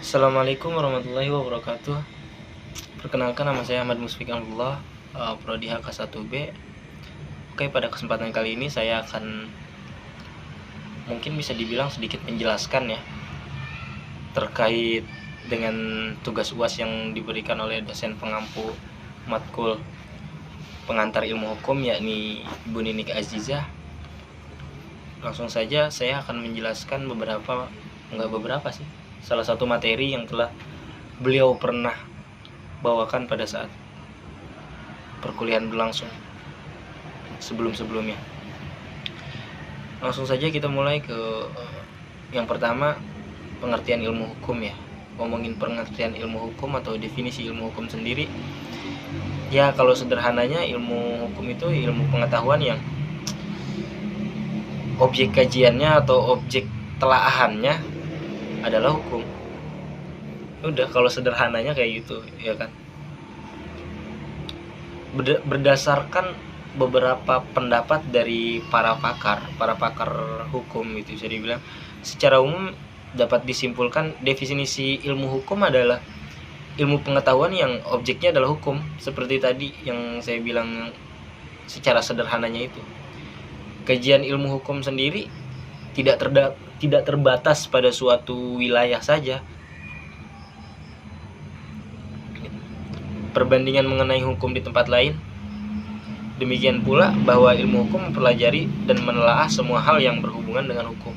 Assalamualaikum warahmatullahi wabarakatuh. Perkenalkan, nama saya Ahmad Musfik Abdullah, Prodi HK1B. Oke, pada kesempatan kali ini saya akan mungkin bisa dibilang sedikit menjelaskan ya terkait dengan tugas UAS yang diberikan oleh dosen pengampu matkul pengantar ilmu hukum, yakni Ibu Ninik Azizah. Langsung saja saya akan menjelaskan salah satu materi yang telah beliau pernah bawakan pada saat perkuliahan berlangsung sebelum-sebelumnya. Langsung saja kita mulai ke yang pertama, pengertian ilmu hukum ya. Ngomongin pengertian ilmu hukum atau definisi ilmu hukum sendiri, ya kalau sederhananya ilmu hukum itu ilmu pengetahuan yang objek kajiannya atau objek telaahannya adalah hukum. Udah, kalau sederhananya kayak gitu ya kan. Berdasarkan beberapa pendapat dari para pakar hukum, itu bisa dibilang secara umum dapat disimpulkan definisi ilmu hukum adalah ilmu pengetahuan yang objeknya adalah hukum, seperti tadi yang saya bilang secara sederhananya itu. Kajian ilmu hukum sendiri tidak terbatas pada suatu wilayah saja. Perbandingan mengenai hukum di tempat lain. Demikian pula bahwa ilmu hukum mempelajari dan menelaah semua hal yang berhubungan dengan hukum.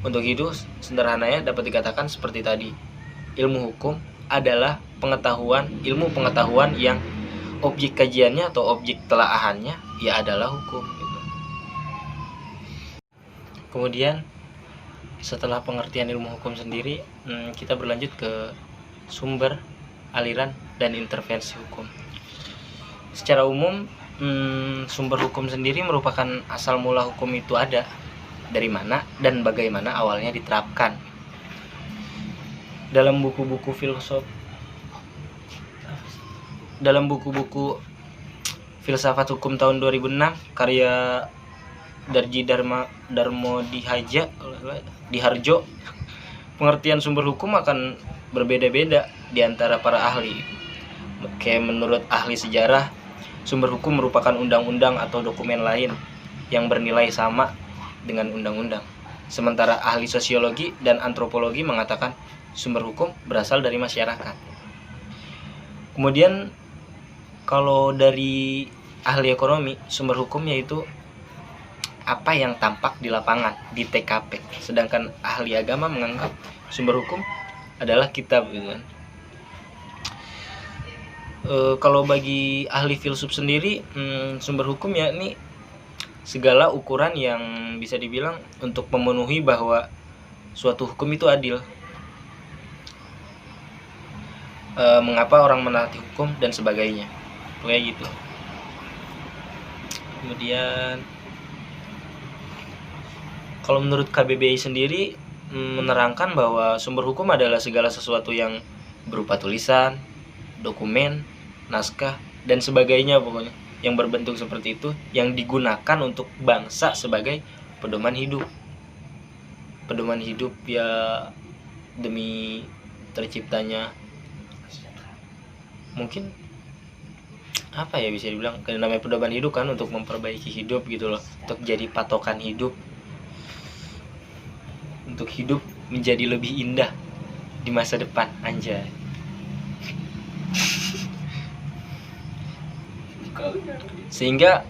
Untuk itu, sederhananya dapat dikatakan seperti tadi. Ilmu hukum adalah ilmu pengetahuan yang objek kajiannya atau objek telaahannya ya adalah hukum. Kemudian setelah pengertian ilmu hukum sendiri, kita berlanjut ke sumber, aliran, dan intervensi hukum. Secara umum, sumber hukum sendiri merupakan asal mula hukum itu ada, dari mana dan bagaimana awalnya diterapkan. Dalam buku-buku filsafat hukum tahun 2006 karya Darji Darmo Diharjo, pengertian sumber hukum akan berbeda-beda di antara para ahli. Kayak menurut ahli sejarah, sumber hukum merupakan undang-undang atau dokumen lain yang bernilai sama dengan undang-undang. Sementara ahli sosiologi dan antropologi mengatakan sumber hukum berasal dari masyarakat. Kemudian kalau dari ahli ekonomi, sumber hukum yaitu apa yang tampak di lapangan, di TKP. Sedangkan ahli agama menganggap sumber hukum adalah kitab, gitu kan. Kalau bagi ahli filsuf sendiri, sumber hukum yakni segala ukuran yang bisa dibilang untuk memenuhi bahwa suatu hukum itu adil. Mengapa orang menaati hukum dan sebagainya, kayak gitu. Kemudian kalau menurut KBBI sendiri menerangkan bahwa sumber hukum adalah segala sesuatu yang berupa tulisan, dokumen, naskah, dan sebagainya, pokoknya yang berbentuk seperti itu, yang digunakan untuk bangsa sebagai pedoman hidup ya, demi terciptanya mungkin apa ya, bisa dibilang karena namanya pedoman hidup kan, untuk memperbaiki hidup gitu loh, untuk jadi patokan hidup, untuk hidup menjadi lebih indah di masa depan, anjay. Sehingga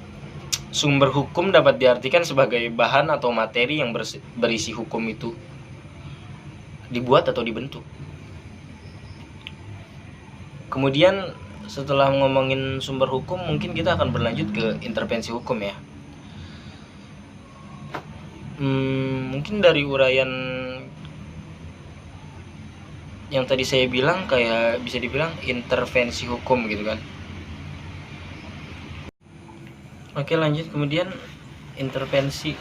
sumber hukum dapat diartikan sebagai bahan atau materi yang berisi hukum itu dibuat atau dibentuk. Kemudian setelah ngomongin sumber hukum, mungkin kita akan berlanjut ke intervensi hukum ya. Mungkin dari uraian yang tadi saya bilang, kayak bisa dibilang intervensi hukum gitu kan. Oke, lanjut. Kemudian intervensi.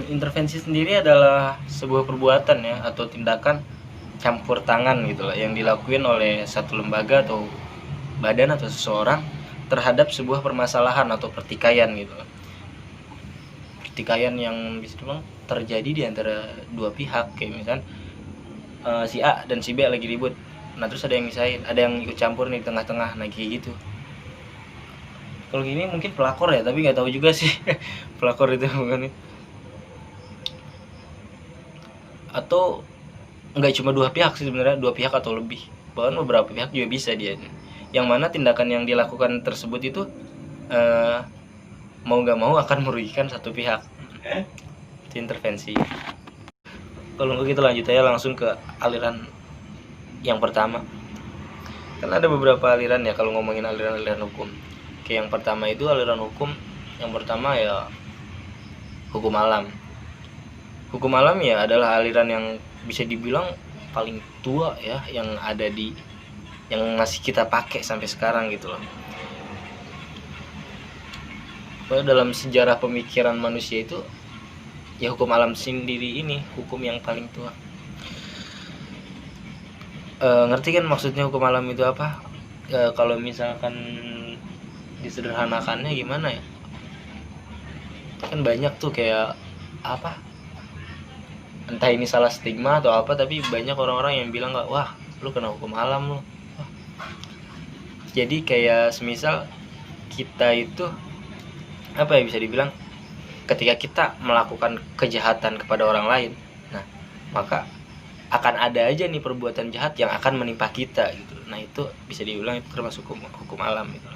Intervensi sendiri adalah sebuah perbuatan ya, atau tindakan campur tangan gitu lah, yang dilakukan oleh satu lembaga atau badan atau seseorang terhadap sebuah permasalahan atau pertikaian gitu. Pertikaian yang bisa dibilang terjadi di antara dua pihak, kayak misalkan si A dan si B lagi ribut, nah terus ada yang misahin, ada yang ikut campur nih di tengah-tengah, nah kayak gitu. Kalau gini mungkin pelakor ya, tapi nggak tahu juga sih pelakor itu bukan nih. Atau nggak cuma dua pihak sih sebenarnya, dua pihak atau lebih, bahkan beberapa pihak juga bisa dia, yang mana tindakan yang dilakukan tersebut itu mau nggak mau akan merugikan satu pihak, itu intervensi. Kalau nggak kita lanjut aja langsung ke aliran yang pertama. Kan ada beberapa aliran ya kalau ngomongin aliran-aliran hukum. Kayak yang pertama itu aliran hukum, yang pertama ya hukum alam. Hukum alam ya adalah aliran yang bisa dibilang paling tua ya, yang ada di, yang masih kita pakai sampai sekarang gitu loh. Padahal dalam sejarah pemikiran manusia itu ya hukum alam sendiri ini hukum yang paling tua. Ngerti kan maksudnya hukum alam itu apa? Kalau misalkan disederhanakannya gimana ya? Kan banyak tuh kayak apa? Entah ini salah stigma atau apa, tapi banyak orang-orang yang bilang nggak, wah lu kena hukum alam lu. Wah. Jadi kayak semisal kita itu apa ya, bisa dibilang ketika kita melakukan kejahatan kepada orang lain, nah maka akan ada aja nih perbuatan jahat yang akan menimpa kita gitu. Nah itu bisa dibilang itu termasuk hukum alam gitu.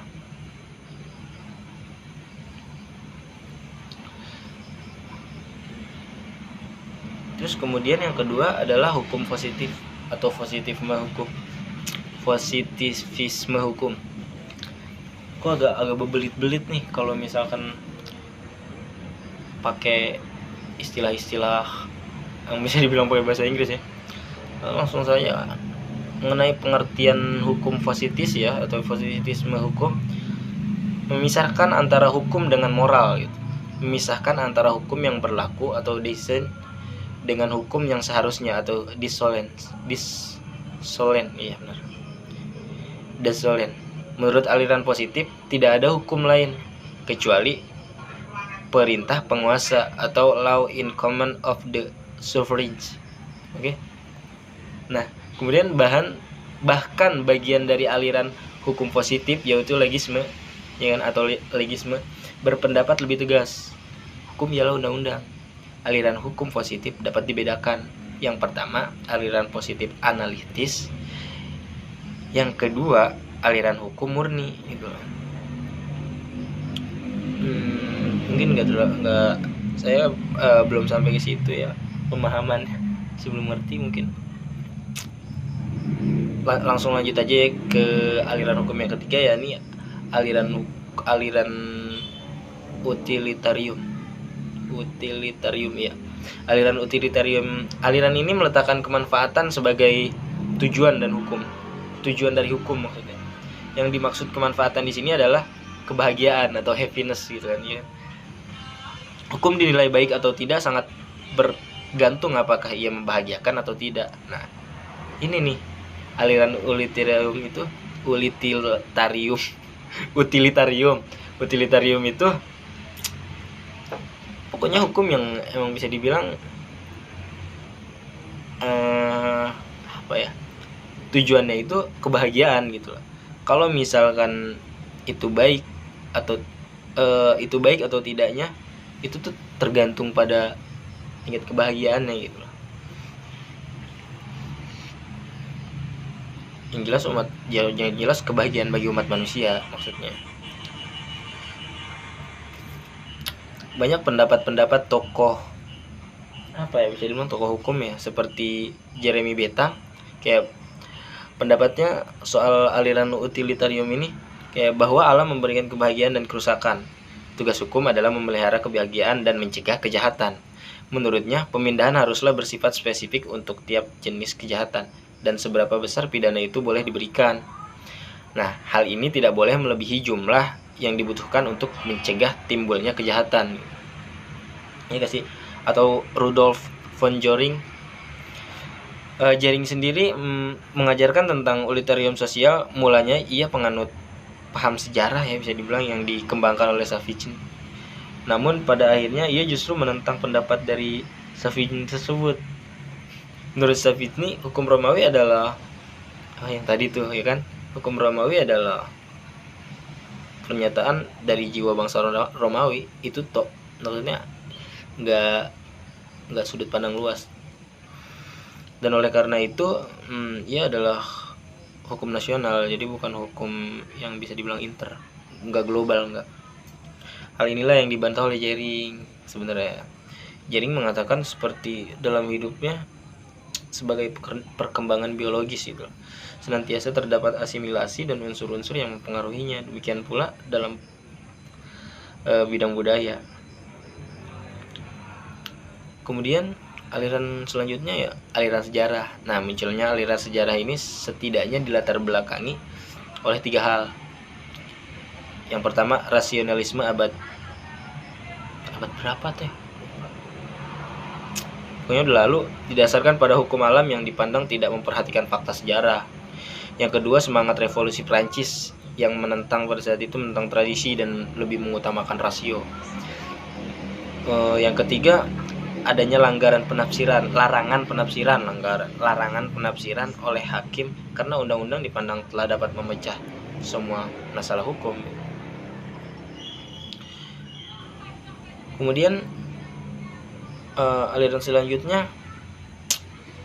Terus kemudian yang kedua adalah hukum positif atau positivisme hukum. Positivisme hukum. Kok agak bebelit-belit nih kalau misalkan pakai istilah-istilah yang bisa dibilang pakai bahasa Inggris ya. Langsung saja mengenai pengertian hukum positis ya, atau positivisme hukum, memisahkan antara hukum dengan moral gitu. Memisahkan antara hukum yang berlaku atau desain dengan hukum yang seharusnya, atau dissolent, iya benar, dissolent. Menurut aliran positif tidak ada hukum lain kecuali perintah penguasa atau law in command of the sovereign. Oke. Nah, kemudian bahkan bagian dari aliran hukum positif yaitu legisme, ya kan, atau legisme, berpendapat lebih tegas. Hukum ialah undang-undang. Aliran hukum positif dapat dibedakan. Yang pertama, aliran positif analitis. Yang kedua, aliran hukum murni gitu. Mungkin saya belum sampai ke situ ya pemahaman, sebelum ngerti mungkin. Langsung lanjut aja ke aliran hukum yang ketiga, ya ini aliran utilitarium ya. Aliran utilitarium, aliran ini meletakkan kemanfaatan sebagai tujuan dan hukum. Tujuan dari hukum maksudnya. Yang dimaksud kemanfaatan di sini adalah kebahagiaan atau happiness gitu kan ya. Hukum dinilai baik atau tidak sangat bergantung apakah ia membahagiakan atau tidak. Nah, ini nih aliran utilitarium itu pokoknya hukum yang emang bisa dibilang apa ya, tujuannya itu kebahagiaan gitu loh. Kalau misalkan itu baik atau tidaknya itu tuh tergantung pada tingkat kebahagiaannya gitu loh. Yang jelas kebahagiaan bagi umat manusia maksudnya. Banyak pendapat tokoh apa ya, bisa dibilang tokoh hukum ya, seperti Jeremy Bentham, kayak pendapatnya soal aliran utilitarium ini kayak bahwa alam memberikan kebahagiaan dan kerusakan. Tugas hukum adalah memelihara kebahagiaan dan mencegah kejahatan. Menurutnya, pemindahan haruslah bersifat spesifik untuk tiap jenis kejahatan dan seberapa besar pidana itu boleh diberikan. Nah, hal ini tidak boleh melebihi jumlah yang dibutuhkan untuk mencegah timbulnya kejahatan. Ini kasih, atau Rudolf von Jhering. Jhering sendiri mengajarkan tentang utilitarium sosial. Mulanya ia penganut paham sejarah ya, bisa dibilang, yang dikembangkan oleh Savigny. Namun pada akhirnya ia justru menentang pendapat dari Savigny tersebut. Menurut Savigny, hukum Romawi adalah yang tadi tuh ya kan, hukum Romawi adalah pernyataan dari jiwa bangsa Romawi itu tok, maksudnya nggak sudut pandang luas, dan oleh karena itu ia adalah hukum nasional, jadi bukan hukum yang bisa dibilang nggak global, nggak. Hal inilah yang dibantah oleh Jering. Sebenarnya Jering mengatakan seperti dalam hidupnya sebagai perkembangan biologis itu senantiasa terdapat asimilasi dan unsur-unsur yang mempengaruhinya. Demikian pula dalam bidang budaya. Kemudian aliran selanjutnya ya aliran sejarah. Nah, munculnya aliran sejarah ini setidaknya dilatar belakangi oleh 3 hal. Yang pertama, rasionalisme abad berapa teh? Pokoknya udah lalu, didasarkan pada hukum alam yang dipandang tidak memperhatikan fakta sejarah. Yang kedua, semangat revolusi Prancis yang menentang pada saat itu menentang tradisi dan lebih mengutamakan rasio. Yang ketiga, adanya larangan penafsiran oleh hakim karena undang-undang dipandang telah dapat memecah semua masalah hukum. Kemudian aliran selanjutnya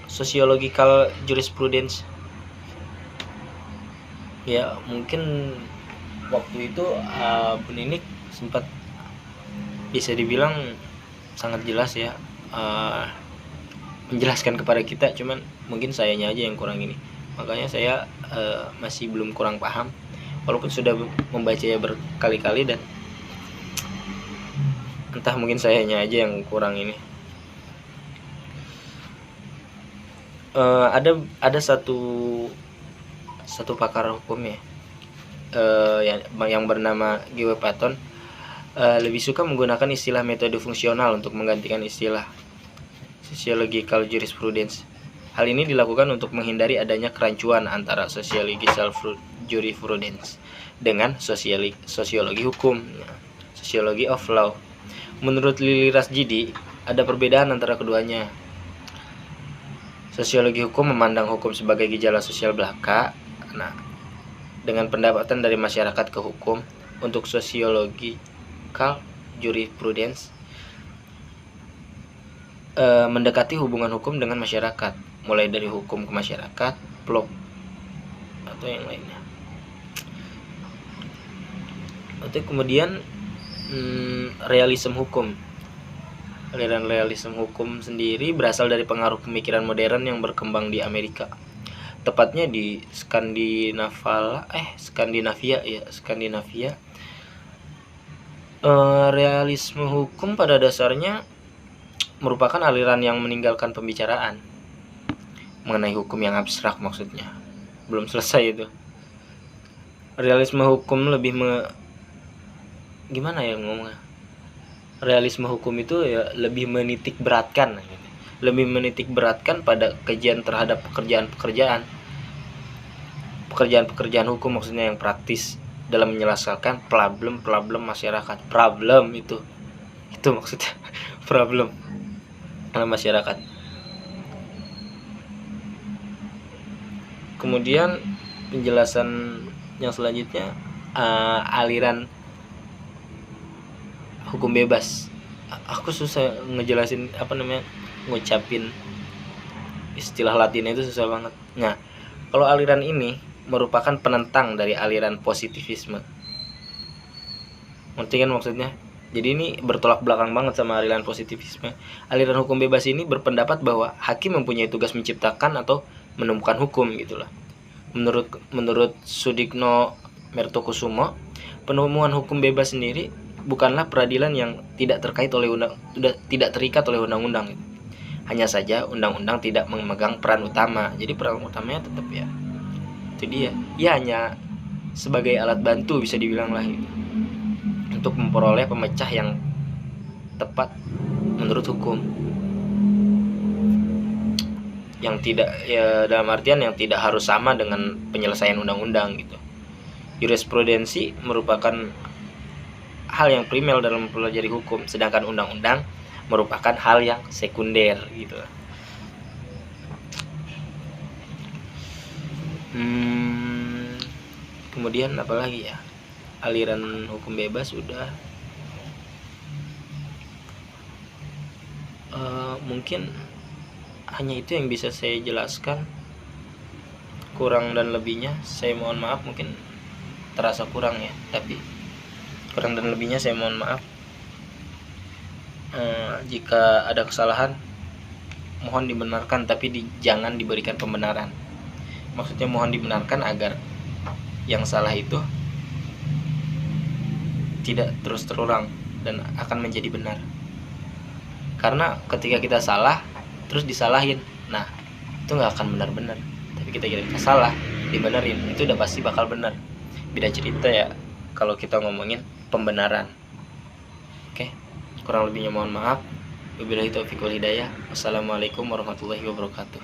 sociological jurisprudence. Ya, mungkin waktu itu Bu Ninik sempat bisa dibilang sangat jelas ya menjelaskan kepada kita, cuman mungkin sayanya aja yang kurang ini. Makanya saya masih belum kurang paham walaupun sudah membacanya berkali-kali, dan entah mungkin sayanya aja yang kurang ini. Ada satu pakar hukum ya yang bernama Guy Patton lebih suka menggunakan istilah metode fungsional untuk menggantikan istilah sociological jurisprudence. Hal ini dilakukan untuk menghindari adanya kerancuan antara sociological jurisprudence dengan sosiologi hukum, sociology of law. Menurut Lili Rasjidi, ada perbedaan antara keduanya. Sosiologi hukum memandang hukum sebagai gejala sosial belaka. Nah, dengan pendapatan dari masyarakat ke hukum. Untuk sociological jurisprudence mendekati hubungan hukum dengan masyarakat, mulai dari hukum ke masyarakat, plot atau yang lainnya. Atau kemudian realisme hukum. Aliran realisme hukum sendiri berasal dari pengaruh pemikiran modern yang berkembang di Amerika, tepatnya di Skandinavia. Realisme hukum pada dasarnya merupakan aliran yang meninggalkan pembicaraan mengenai hukum yang abstrak, maksudnya belum selesai itu. Realisme hukum lebih gimana ya ngomongnya? Realisme hukum itu ya lebih menitik beratkan pada kajian terhadap pekerjaan hukum, maksudnya yang praktis dalam menyelesaikan problem masyarakat. Problem itu maksudnya problem dalam masyarakat. Kemudian penjelasan yang selanjutnya aliran hukum bebas. Aku susah ngejelasin ngucapin istilah Latinnya itu susah banget. Nah, kalau aliran ini merupakan penentang dari aliran positivisme. Ngerti kan maksudnya? Jadi ini bertolak belakang banget sama aliran positivisme. Aliran hukum bebas ini berpendapat bahwa hakim mempunyai tugas menciptakan atau menemukan hukum gitulah. Menurut Sudikno Mertokusumo, penemuan hukum bebas sendiri bukanlah peradilan yang tidak terikat oleh undang-undang. Hanya saja undang-undang tidak memegang peran utama. Jadi peran utamanya tetap ya itu dia. Ya hanya sebagai alat bantu bisa dibilang lah gitu, untuk memperoleh pemecah yang tepat menurut hukum. Yang tidak ya dalam artian yang tidak harus sama dengan penyelesaian undang-undang gitu. Jurisprudensi merupakan hal yang primer dalam mempelajari hukum, sedangkan undang-undang merupakan hal yang sekunder gitu. Kemudian apalagi ya, aliran hukum bebas udah. Mungkin hanya itu yang bisa saya jelaskan. Kurang dan lebihnya saya mohon maaf, mungkin terasa kurang ya, tapi kurang dan lebihnya saya mohon maaf. Jika ada kesalahan mohon dibenarkan, tapi jangan diberikan pembenaran. Maksudnya mohon dibenarkan agar yang salah itu tidak terus terulang dan akan menjadi benar. Karena ketika kita salah terus disalahin, nah itu nggak akan benar-benar. Tapi kita salah dibenerin, itu udah pasti bakal benar. Beda cerita ya kalau kita ngomongin pembenaran. Oke, kurang lebihnya mohon maaf. Wabillahi taufiq wal hidayah. Wassalamualaikum warahmatullahi wabarakatuh.